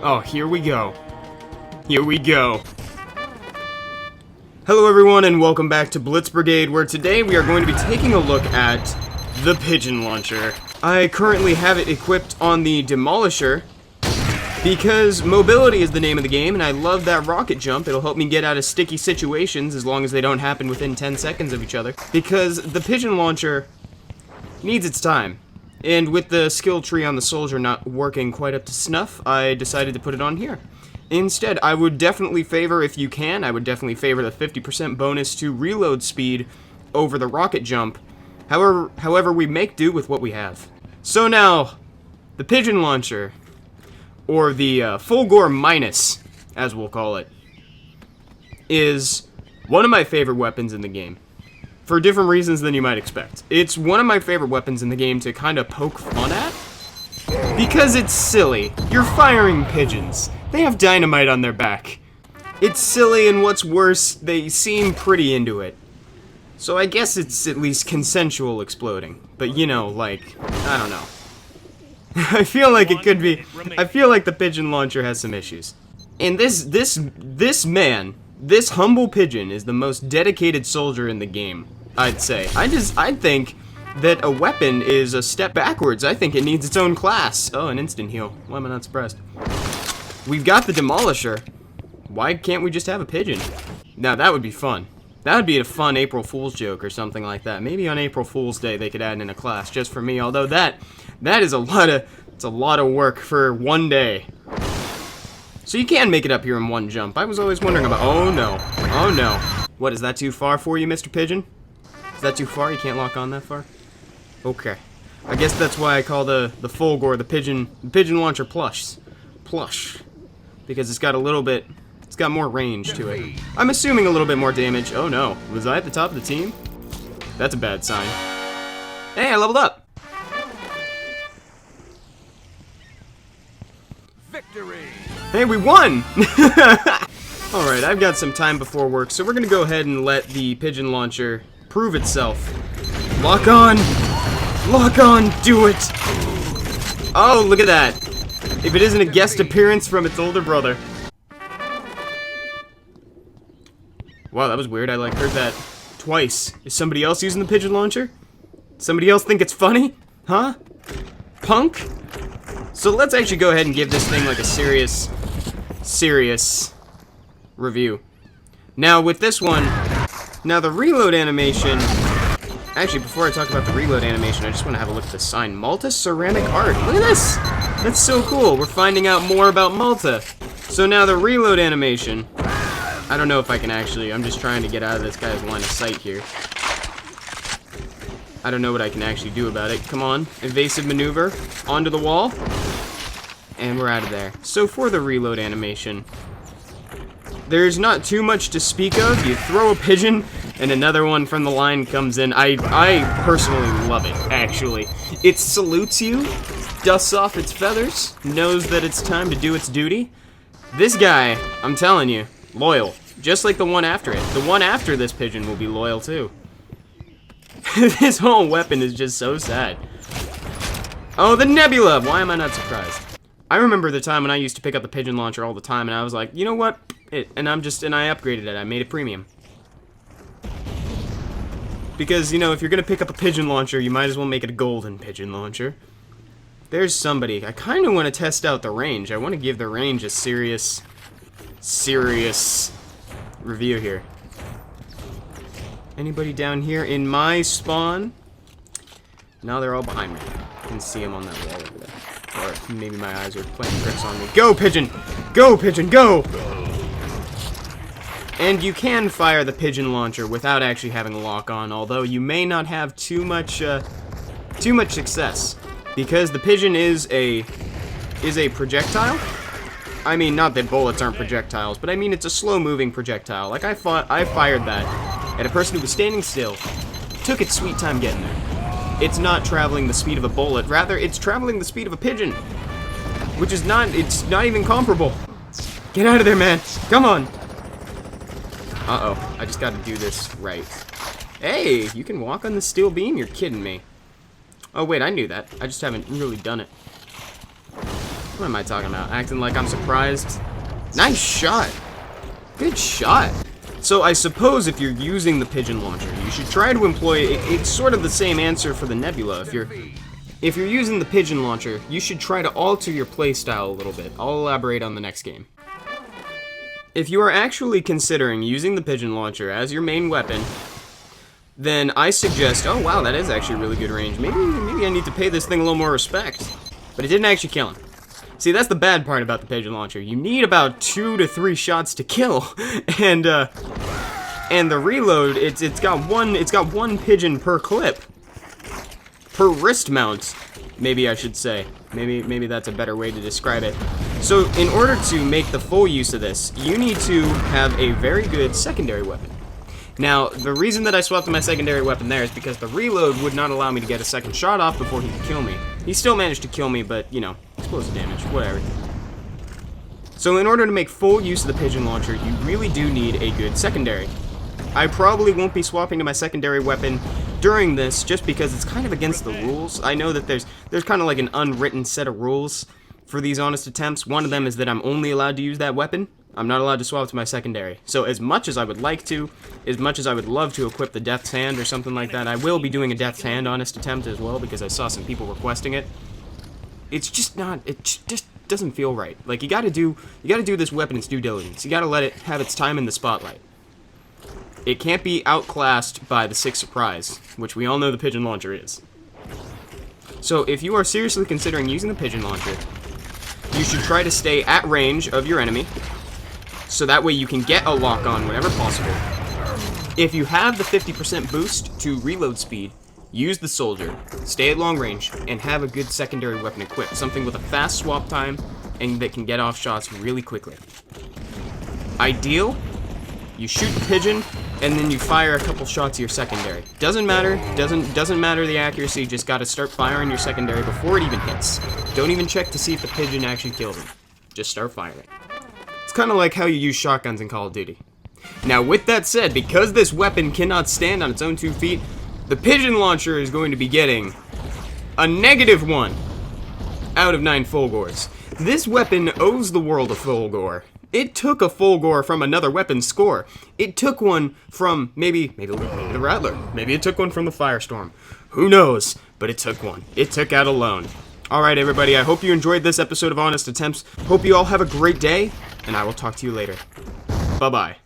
Oh, here we go. Here we go. Hello everyone and welcome back to Blitz Brigade, where today we are going to be taking a look at the Pigeon launcher. I currently have it equipped on the Demolisher because mobility is the name of the game and I love that rocket jump. It'll help me get out of sticky situations as long as they don't happen within 10 seconds of each other. Because the Pigeon launcher needs its time. And with the skill tree on the soldier not working quite up to snuff, I decided to put it on here. Instead, I would definitely favor, if you can, I would definitely favor the 50% bonus to reload speed over the rocket jump. However, we make do with what we have. So now, the Pigeon launcher, or the Full Gore Minus, as we'll call it, is one of my favorite weapons in the game. For different reasons than you might expect. It's one of my favorite weapons in the game to kind of poke fun at. Because it's silly. You're firing pigeons. They have dynamite on their back. It's silly, and what's worse, they seem pretty into it. So I guess it's at least consensual exploding. But you know, like, I don't know. I feel like it could be. I feel like the Pigeon launcher has some issues. And this man, this humble pigeon, is the most dedicated soldier in the game, I'd say. I think that a weapon is a step backwards. I think it needs its own class. Oh, an instant heal. Why am I not surprised? We've got the Demolisher. Why can't we just have a pigeon? Now, that would be fun. That would be a fun April Fool's joke or something like that. Maybe on April Fool's Day they could add in a class just for me, although that is a lot of work for one day. So you can make it up here in one jump. I was always wondering about... Oh, no. Oh, no. What, is that too far for you, Mr. Pigeon? Is that too far? You can't lock on that far? Okay. I guess that's why I call the Full Gore the Pigeon launcher plush. Because it's got a little bit... It's got more range to it. I'm assuming a little bit more damage. Oh, no. Was I at the top of the team? That's a bad sign. Hey, I leveled up! Victory! Hey, we won! Alright, I've got some time before work, so we're gonna go ahead and let the Pigeon launcher prove itself. Lock on! Lock on! Do it! Oh, look at that! If it isn't a guest appearance from its older brother. Wow, that was weird. I, like, heard that twice. Is somebody else using the Pigeon launcher? Somebody else think it's funny? Huh? Punk? So let's actually go ahead and give this thing like a serious review. Now with this one, now the reload animation, actually before I talk about the reload animation, I just want to have a look at the sign. Malta Ceramic Art. Look at this! That's so cool. We're finding out more about Malta. So now the reload animation, I don't know if I can actually, I'm just trying to get out of this guy's line of sight here. I don't know what I can actually do about it. Come on, evasive maneuver, onto the wall, and we're out of there. So for the reload animation, there's not too much to speak of. You throw a pigeon, and another one from the line comes in. I personally love it, actually. It salutes you, dusts off its feathers, knows that it's time to do its duty. This guy, I'm telling you, loyal. Just like the one after it. The one after this pigeon will be loyal, too. This whole weapon is just so sad. Oh, the nebula! Why am I not surprised? I remember the time when I used to pick up the Pigeon launcher all the time, and I was like, you know what? And I upgraded it. I made it premium. Because, you know, if you're gonna pick up a Pigeon launcher, you might as well make it a golden Pigeon launcher. There's somebody. I kind of want to test out the range. I want to give the range a serious review here. Anybody down here in my spawn? No, they're all behind me. I can see them on that wall over there. Or maybe my eyes are playing tricks on me. Go, Pigeon! Go, Pigeon, go! And you can fire the Pigeon launcher without actually having a lock on, although you may not have too much success. Because the Pigeon is a projectile. I mean, not that bullets aren't projectiles, but I mean it's a slow-moving projectile. Like, I fired that at a person who was standing still. Took its sweet time getting there. It's not traveling the speed of a bullet, rather it's traveling the speed of a pigeon. Which is it's not even comparable. Get out of there, man. Come on. Uh-oh, I just gotta do this right. Hey, you can walk on the steel beam? You're kidding me. Oh wait, I knew that. I just haven't really done it. What am I talking about? Acting like I'm surprised? Nice shot. Good shot. So I suppose if you're using the Pigeon launcher, you should try to employ, it's sort of the same answer for the Nebula. If you're using the Pigeon launcher, you should try to alter your playstyle a little bit. I'll elaborate on the next game. If you are actually considering using the Pigeon launcher as your main weapon, then I suggest, oh wow, that is actually really good range. Maybe I need to pay this thing a little more respect. But it didn't actually kill him. See, that's the bad part about the Pigeon launcher. You need about 2 to 3 shots to kill, and the reload, it's got one pigeon per clip, per wrist mount. Maybe I should say. Maybe that's a better way to describe it. So, in order to make the full use of this, you need to have a very good secondary weapon. Now, the reason that I swapped my secondary weapon there is because the reload would not allow me to get a second shot off before he could kill me. He still managed to kill me, but, you know, explosive damage, whatever. So in order to make full use of the Pigeon launcher, you really do need a good secondary. I probably won't be swapping to my secondary weapon during this, just because it's kind of against the rules. I know that there's kind of like an unwritten set of rules for these honest attempts. One of them is that I'm only allowed to use that weapon. I'm not allowed to swap to my secondary. So as much as I would like to, as much as I would love to equip the Death's Hand or something like that, I will be doing a Death's Hand honest attempt as well, because I saw some people requesting it. It's just not, it just doesn't feel right. Like, you gotta do this weapon its due diligence. You gotta let it have its time in the spotlight. It can't be outclassed by the 6th surprise, which we all know the Pigeon launcher is. So if you are seriously considering using the Pigeon launcher, you should try to stay at range of your enemy, so that way you can get a lock on whenever possible. If you have the 50% boost to reload speed, use the soldier, stay at long range, and have a good secondary weapon equipped. Something with a fast swap time and that can get off shots really quickly. Ideal, you shoot the Pigeon, and then you fire a couple shots of your secondary. Doesn't matter, doesn't matter the accuracy, just gotta start firing your secondary before it even hits. Don't even check to see if the Pigeon actually kills him. Just start firing. It's kind of like how you use shotguns in Call of Duty. Now, with that said, because this weapon cannot stand on its own 2 feet, the Pigeon launcher is going to be getting a -1 out of 9 Fulgors. This weapon owes the world a Fulgor. It took a Fulgor from another weapon's score. It took one from maybe the Rattler. Maybe it took one from the Firestorm. Who knows? But it took one. It took out a lone. Alright everybody, I hope you enjoyed this episode of Honest Attempts. Hope you all have a great day, and I will talk to you later. Bye-bye.